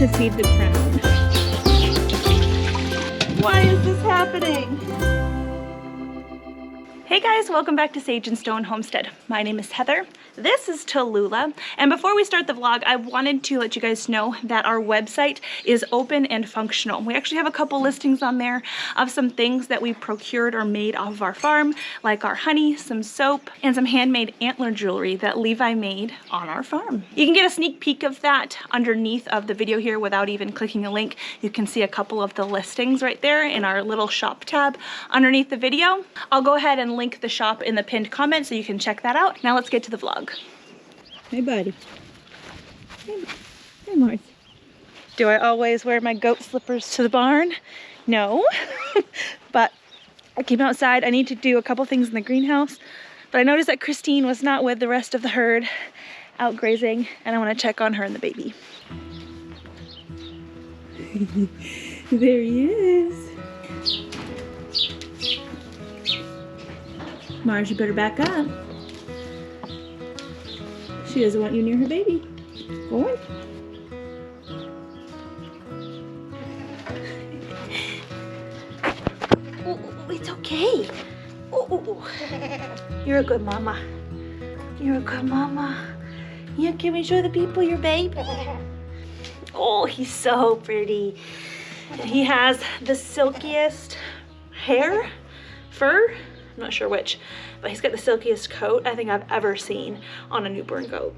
to feed the crown. Why is this happening? Hey guys, welcome back to Sage and Stone Homestead. My name is Heather. This is Tallulah. And before we start the vlog, I wanted to let you guys know that our website is open and functional. We actually have a couple listings on there of some things that we procured or made off of our farm, like our honey, some soap, and some handmade antler jewelry that Levi made on our farm. You can get a sneak peek of that underneath of the video here without even clicking a link. You can see a couple of the listings right there in our little shop tab underneath the video. I'll go ahead and link the shop in the pinned comment so you can check that out. Now let's get to the vlog. Hey buddy. Hey Martha. Do I always wear my goat slippers to the barn? No. But I came outside. I need to do a couple things in the greenhouse. But I noticed that Christine was not with the rest of the herd out grazing, and I want to check on her and the baby. There he is. Mars, you better back up. She doesn't want you near her baby. Go on. Oh, it's okay. Oh. You're a good mama. You're a good mama. Yeah, can we show the people your baby? Oh, he's so pretty. He has the silkiest hair, fur. I'm not sure which, but he's got the silkiest coat I think I've ever seen on a newborn goat.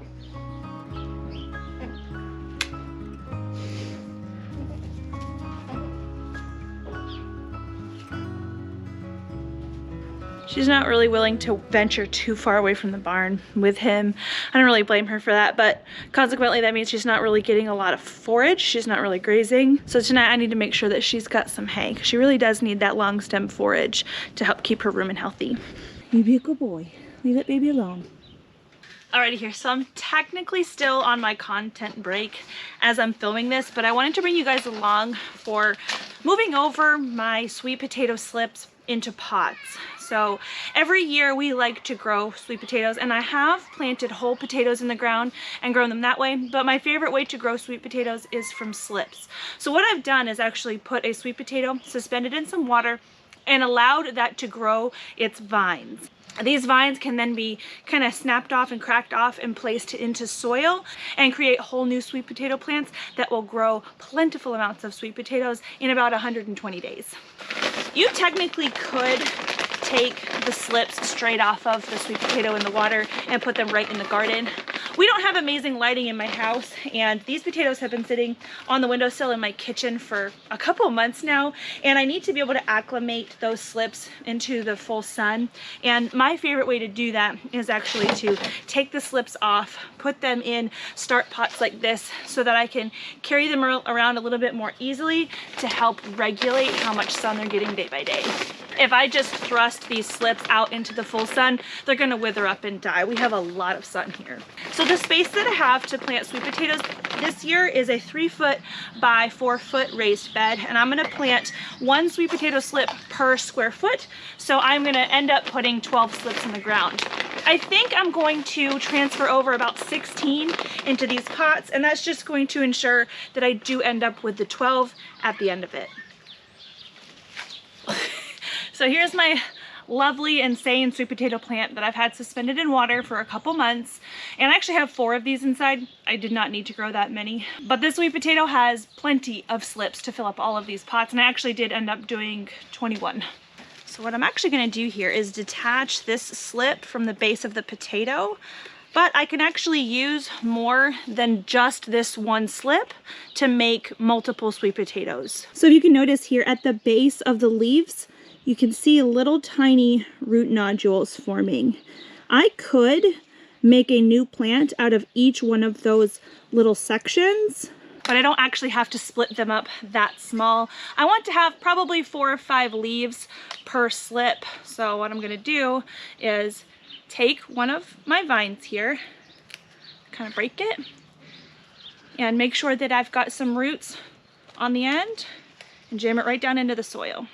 She's not really willing to venture too far away from the barn with him. I don't really blame her for that, but consequently that means she's not really getting a lot of forage. She's not really grazing. So tonight I need to make sure that she's got some hay. She really does need that long stem forage to help keep her rumen healthy. You be a good boy. Leave that baby alone. Alrighty here, so I'm technically still on my content break as I'm filming this, but I wanted to bring you guys along for moving over my sweet potato slips into pots. So every year we like to grow sweet potatoes, and I have planted whole potatoes in the ground and grown them that way, but my favorite way to grow sweet potatoes is from slips. So what I've done is actually put a sweet potato suspended in some water and allowed that to grow its vines. These vines can then be kind of snapped off and cracked off and placed into soil and create whole new sweet potato plants that will grow plentiful amounts of sweet potatoes in about 120 days. You technically could take the slips straight off of the sweet potato in the water and put them right in the garden. We don't have amazing lighting in my house, and these potatoes have been sitting on the windowsill in my kitchen for a couple of months now, and I need to be able to acclimate those slips into the full sun. And my favorite way to do that is actually to take the slips off, put them in start pots like this so that I can carry them around a little bit more easily to help regulate how much sun they're getting day by day. If I just thrust these slips out into the full sun, they're gonna wither up and die. We have a lot of sun here. So the space that I have to plant sweet potatoes this year is a 3-foot by 4-foot raised bed, and I'm gonna plant 1 sweet potato slip per square foot. So I'm gonna end up putting 12 slips in the ground. I think I'm going to transfer over about 16 into these pots, and that's just going to ensure that I do end up with the 12 at the end of it. So here's my lovely, insane sweet potato plant that I've had suspended in water for a couple months. And I actually have 4 of these inside. I did not need to grow that many. But this sweet potato has plenty of slips to fill up all of these pots. And I actually did end up doing 21. So what I'm actually gonna do here is detach this slip from the base of the potato. But I can actually use more than just this 1 slip to make multiple sweet potatoes. So you can notice here at the base of the leaves, you can see little tiny root nodules forming. I could make a new plant out of each one of those little sections, but I don't actually have to split them up that small. I want to have probably 4 or 5 leaves per slip. So what I'm gonna do is take one of my vines here, kind of break it, and make sure that I've got some roots on the end and jam it right down into the soil.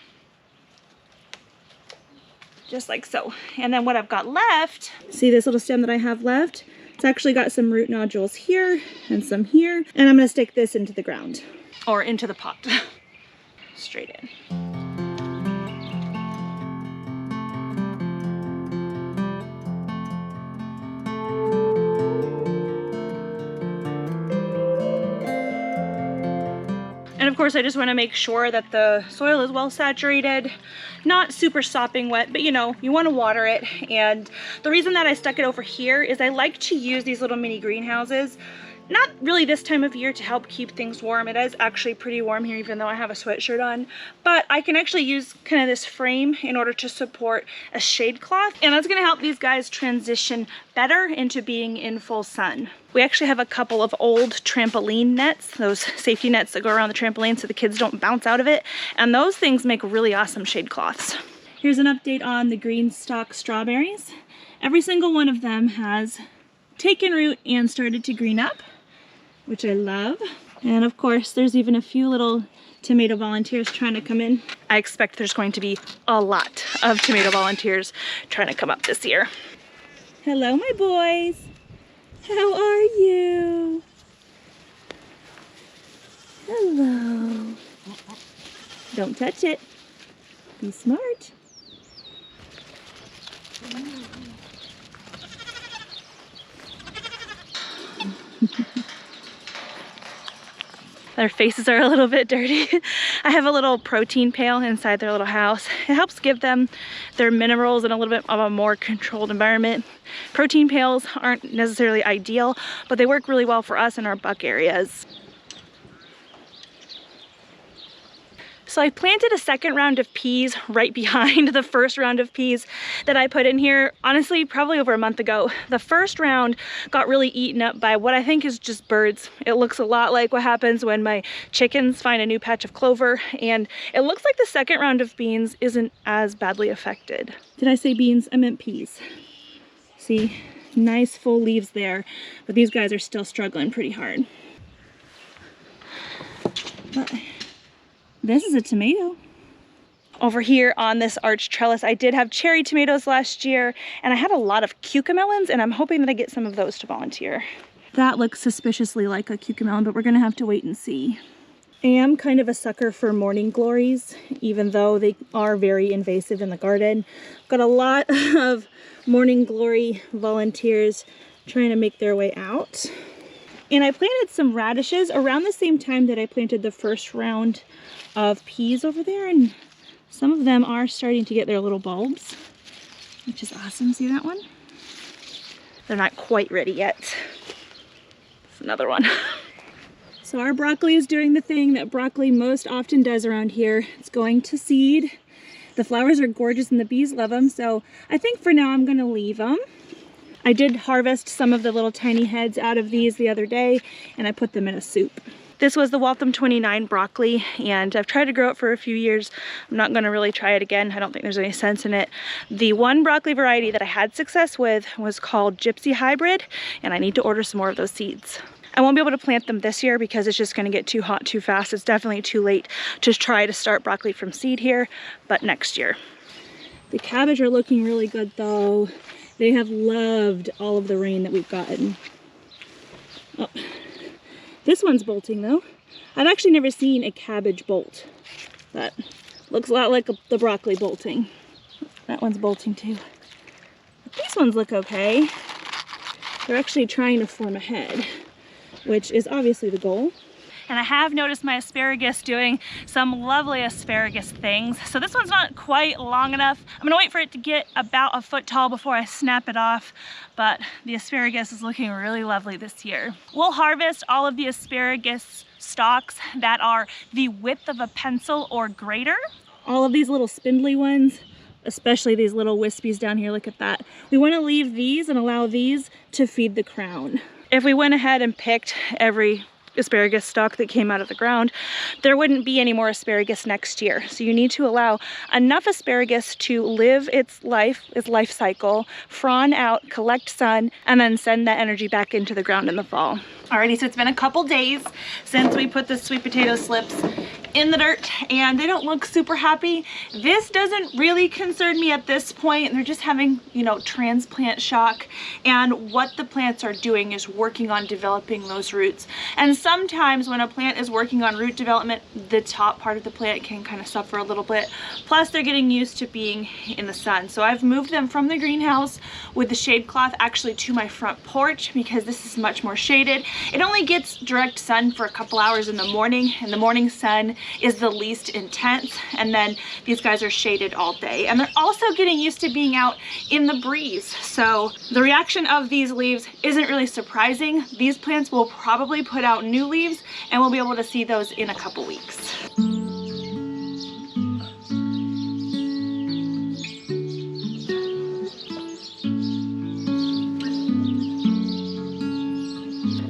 Just like so. And then what I've got left, see this little stem that I have left? It's actually got some root nodules here and some here. And I'm gonna stick this into the ground. Or into the pot. Straight in. And of course, I just want to make sure that the soil is well saturated, not super sopping wet, but you know, you want to water it. And the reason that I stuck it over here is I like to use these little mini greenhouses, not really this time of year, to help keep things warm. It is actually pretty warm here, even though I have a sweatshirt on, but I can actually use kind of this frame in order to support a shade cloth, and that's going to help these guys transition better into being in full sun. We actually have a couple of old trampoline nets, those safety nets that go around the trampoline so the kids don't bounce out of it, and those things make really awesome shade cloths. Here's an update on the green stalk strawberries. Every single one of them has taken root and started to green up, which I love. And of course, there's even a few little tomato volunteers trying to come in. I expect there's going to be a lot of tomato volunteers trying to come up this year. Hello, my boys. How are you? Hello. Don't touch it. Be smart. Their faces are a little bit dirty. I have a little protein pail inside their little house. It helps give them their minerals in a little bit of a more controlled environment. Protein pails aren't necessarily ideal, but they work really well for us in our buck areas. So I planted a second round of peas right behind the first round of peas that I put in here, honestly, probably over a month ago. The first round got really eaten up by what I think is just birds. It looks a lot like what happens when my chickens find a new patch of clover, and it looks like the second round of beans isn't as badly affected. Did I say beans? I meant peas. See, nice full leaves there, but these guys are still struggling pretty hard. But this is a tomato. Over here on this arch trellis, I did have cherry tomatoes last year, and I had a lot of cucamelons, and I'm hoping that I get some of those to volunteer. That looks suspiciously like a cucamelon, but we're gonna have to wait and see. I am kind of a sucker for morning glories, even though they are very invasive in the garden. Got a lot of morning glory volunteers trying to make their way out. And I planted some radishes around the same time that I planted the first round of peas over there, and some of them are starting to get their little bulbs, which is awesome. See that one? They're not quite ready yet. It's another one. So our broccoli is doing the thing that broccoli most often does around here. It's going to seed. The flowers are gorgeous and the bees love them, so I think for now I'm gonna leave them. I did harvest some of the little tiny heads out of these the other day, and I put them in a soup. This was the Waltham 29 broccoli, and I've tried to grow it for a few years. I'm not gonna really try it again. I don't think there's any sense in it. The one broccoli variety that I had success with was called Gypsy Hybrid, and I need to order some more of those seeds. I won't be able to plant them this year because it's just gonna get too hot too fast. It's definitely too late to try to start broccoli from seed here, but next year. The cabbage are looking really good though. They have loved all of the rain that we've gotten. Oh. This one's bolting though. I've actually never seen a cabbage bolt, but looks a lot like the broccoli bolting. That one's bolting too. But these ones look okay. They're actually trying to form a head, which is obviously the goal. And I have noticed my asparagus doing some lovely asparagus things. So this one's not quite long enough. I'm gonna wait for it to get about a foot tall before I snap it off. But the asparagus is looking really lovely this year. We'll harvest all of the asparagus stalks that are the width of a pencil or greater. All of these little spindly ones, especially these little wispies down here, look at that. We wanna leave these and allow these to feed the crown. If we went ahead and picked every asparagus stalk that came out of the ground, there wouldn't be any more asparagus next year. So you need to allow enough asparagus to live its life cycle, frond out, collect sun, and then send that energy back into the ground in the fall. Alrighty, so it's been a couple days since we put the sweet potato slips in the dirt and they don't look super happy. This doesn't really concern me at this point. They're just having, you know, transplant shock, and what the plants are doing is working on developing those roots. And sometimes when a plant is working on root development, the top part of the plant can kind of suffer a little bit. Plus they're getting used to being in the sun. So I've moved them from the greenhouse with the shade cloth actually to my front porch because this is much more shaded. It only gets direct sun for a couple hours in the morning, and the morning sun is the least intense, and then these guys are shaded all day. And they're also getting used to being out in the breeze. So the reaction of these leaves isn't really surprising. These plants will probably put out new leaves, and we'll be able to see those in a couple weeks.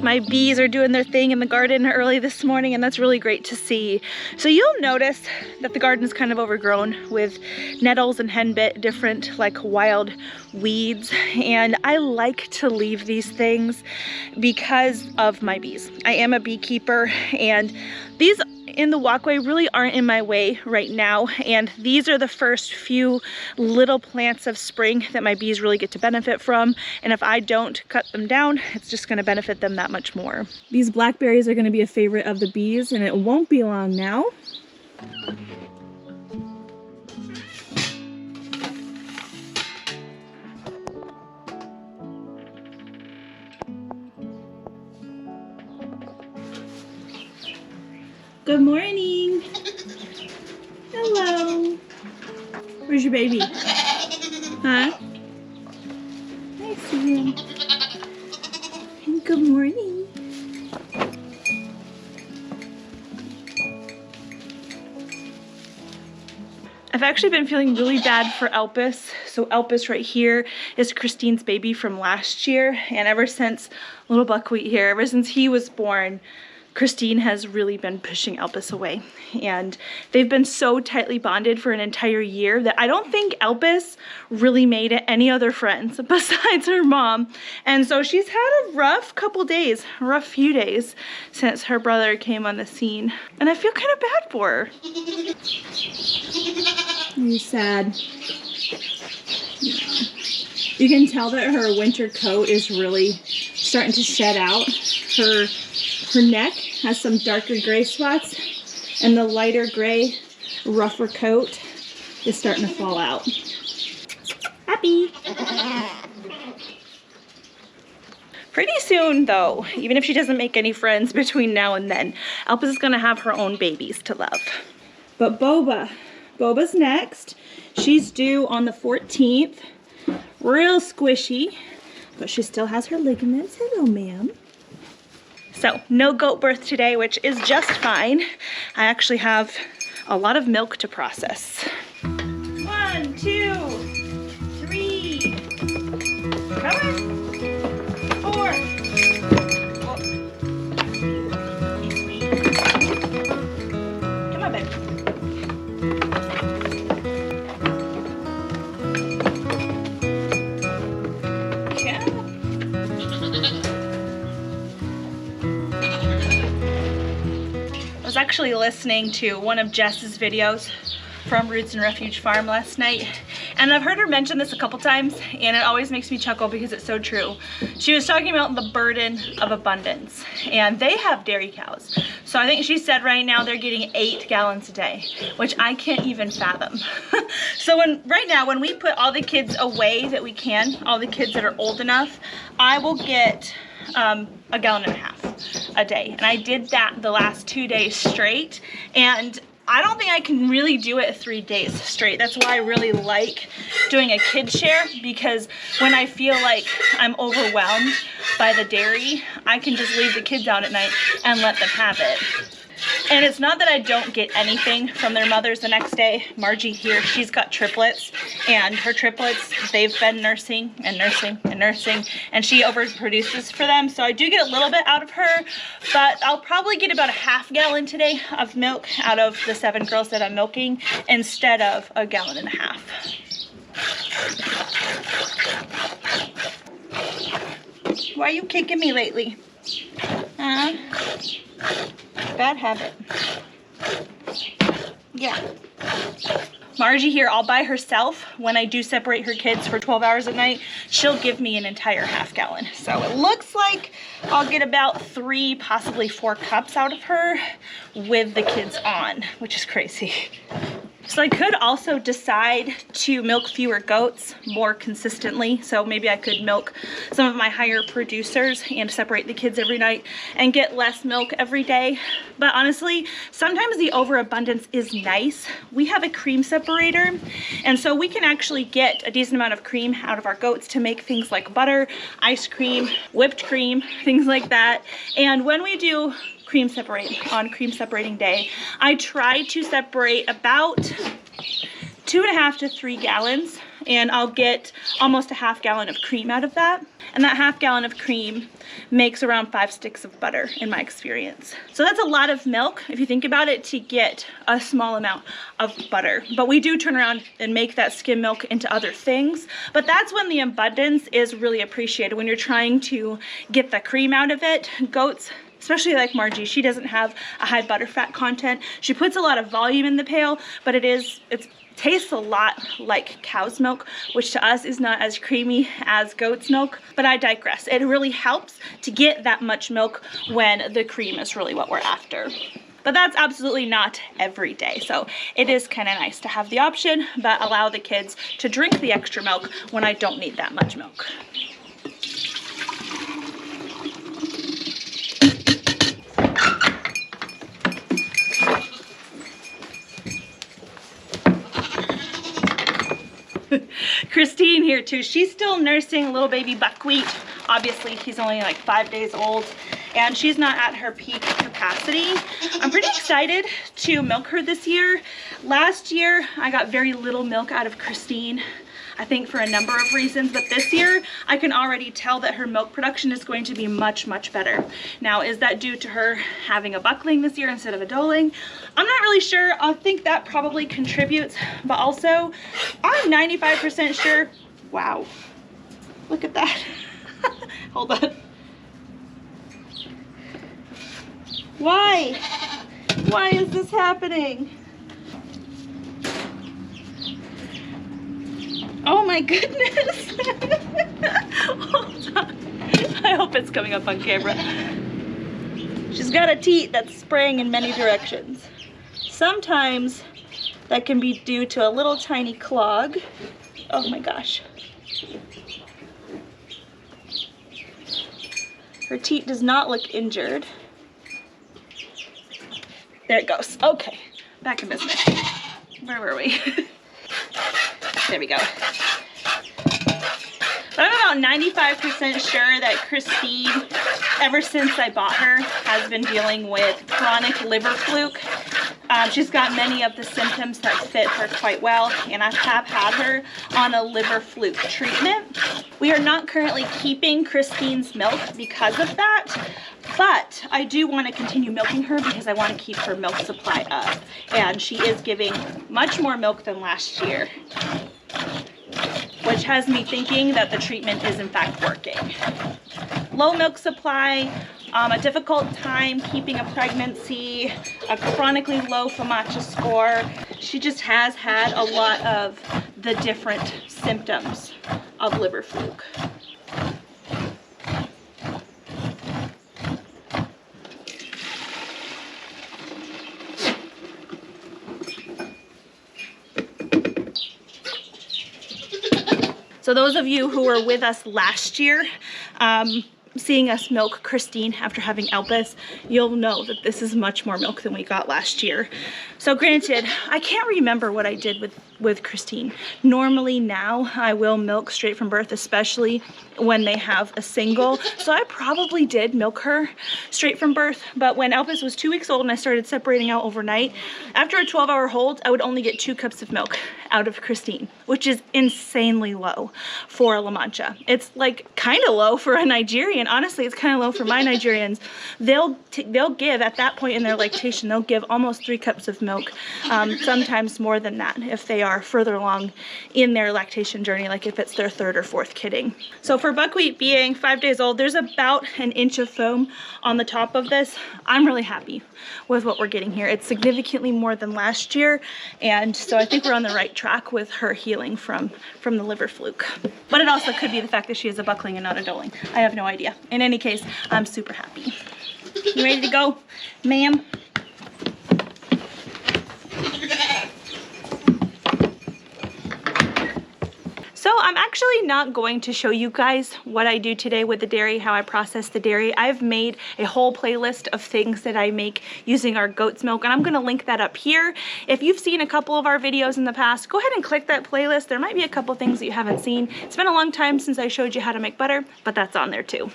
My bees are doing their thing in the garden early this morning, and that's really great to see. So you'll notice that the garden is kind of overgrown with nettles and henbit, different like wild weeds, and I like to leave these things because of my bees. I am a beekeeper, and these in the walkway really aren't in my way right now, and these are the first few little plants of spring that my bees really get to benefit from, and if I don't cut them down, it's just going to benefit them that much more. These blackberries are going to be a favorite of the bees, and it won't be long now. Good morning. Hello. Where's your baby? Huh? I see him. And good morning. I've actually been feeling really bad for Elpis. So Elpis right here is Christine's baby from last year. And ever since little Buckwheat here, ever since he was born, Christine has really been pushing Elpis away, and they've been so tightly bonded for an entire year that I don't think Elpis really made any other friends besides her mom. And so she's had a rough couple days, a rough few days since her brother came on the scene, and I feel kind of bad for her. He's sad. You can tell that her winter coat is really starting to shed out. Her neck has some darker gray spots, and the lighter gray, rougher coat is starting to fall out. Happy! Pretty soon though, even if she doesn't make any friends between now and then, Elpis is gonna have her own babies to love. But Boba's next. She's due on the 14th. Real squishy, but she still has her ligaments. Hello, ma'am. So, no goat birth today, which is just fine. I actually have a lot of milk to process. 1, 2, 3. Come on. 4. Oh. Come on, baby. I was actually listening to one of Jess's videos from Roots and Refuge Farm last night, and I've heard her mention this a couple times, and it always makes me chuckle because it's so true. She was talking about the burden of abundance, and they have dairy cows. So I think she said right now they're getting 8 gallons a day, which I can't even fathom. So right now when we put all the kids away that we can, all the kids that are old enough, I will get 1.5 gallons a day. And I did that the last 2 days straight, and I don't think I can really do it 3 days straight. That's why I really like doing a kid share, because when I feel like I'm overwhelmed by the dairy, I can just leave the kids out at night and let them have it. And it's not that I don't get anything from their mothers the next day. Margie here, she's got triplets, and her triplets, they've been nursing and nursing and nursing, and she overproduces for them. So I do get a little bit out of her, but I'll probably get about 1/2 gallon today of milk out of the 7 girls that I'm milking instead of 1.5 gallons. Why are you kicking me lately? Huh? Bad habit. Yeah. Margie here all by herself, when I do separate her kids for 12 hours a night, she'll give me an entire half gallon. So it looks like I'll get about 3, possibly 4 cups out of her with the kids on, which is crazy. So I could also decide to milk fewer goats more consistently. So maybe I could milk some of my higher producers and separate the kids every night and get less milk every day. But honestly, sometimes the overabundance is nice. We have a cream separator, and so we can actually get a decent amount of cream out of our goats to make things like butter, ice cream, whipped cream, things like that. And when we do cream separating day, I try to separate about 2.5 to 3 gallons, and I'll get almost a half gallon of cream out of that. And that half gallon of cream makes around 5 sticks of butter in my experience. So that's a lot of milk, if you think about it, to get a small amount of butter. But we do turn around and make that skim milk into other things. But that's when the abundance is really appreciated, when you're trying to get the cream out of it. Goats, especially like Margie, she doesn't have a high butterfat content. She puts a lot of volume in the pail, but it tastes a lot like cow's milk, which to us is not as creamy as goat's milk. But I digress. It really helps to get that much milk when the cream is really what we're after. But that's absolutely not every day. So it is kind of nice to have the option, but allow the kids to drink the extra milk when I don't need that much milk. Christine here too. She's still nursing little baby Buckwheat. Obviously, he's only like 5 days old, and she's not at her peak capacity. I'm pretty excited to milk her this year. Last year, I got very little milk out of Christine, I think for a number of reasons, but this year I can already tell that her milk production is going to be much, much better. Now, is that due to her having a buckling this year instead of a doling? I'm not really sure. I think that probably contributes, but also I'm 95% sure. Wow, look at that. Hold on. Why is this happening? Oh my goodness. Hold on. I hope it's coming up on camera. She's got a teat that's spraying in many directions. Sometimes that can be due to a little tiny clog. Oh my gosh. Her teat does not look injured. There it goes. Okay, back in business. Where were we? There we go. But I'm about 95% sure that Christine, ever since I bought her, has been dealing with chronic liver fluke. She's got many of the symptoms that fit her quite well, and I have had her on a liver fluke treatment. We are not currently keeping Christine's milk because of that, but I do want to continue milking her because I want to keep her milk supply up, and she is giving much more milk than last year, which has me thinking that the treatment is in fact working. Low milk supply, a difficult time keeping a pregnancy, a chronically low FAMACHA score. She just has had a lot of the different symptoms of liver fluke. So those of you who were with us last year, seeing us milk Christine after having Elpis, you'll know that this is much more milk than we got last year. So granted, I can't remember what I did with Christine. Normally now I will milk straight from birth, especially when they have a single. So I probably did milk her straight from birth, but when Elpis was 2 weeks old and I started separating out overnight, after a 12-hour hold, I would only get 2 cups of milk out of Christine, which is insanely low for a La Mancha. It's like kind of low for a Nigerian and honestly it's kind of low for my Nigerians, they'll give at that point in their lactation, they'll give almost 3 cups of milk, sometimes more than that if they are further along in their lactation journey, like if it's their 3rd or 4th kidding. So for Buckwheat being 5 days old, there's about an inch of foam on the top of this. I'm really happy with what we're getting here. It's significantly more than last year, and so I think we're on the right track with her healing from the liver fluke. But it also could be the fact that she is a buckling and not a doeling. I have no idea. In any case, I'm super happy. You ready to go, ma'am? So I'm actually not going to show you guys what I do today with the dairy, how I process the dairy. I've made a whole playlist of things that I make using our goat's milk, and I'm gonna link that up here. If you've seen a couple of our videos in the past, go ahead and click that playlist. There might be a couple things that you haven't seen. It's been a long time since I showed you how to make butter, but that's on there too.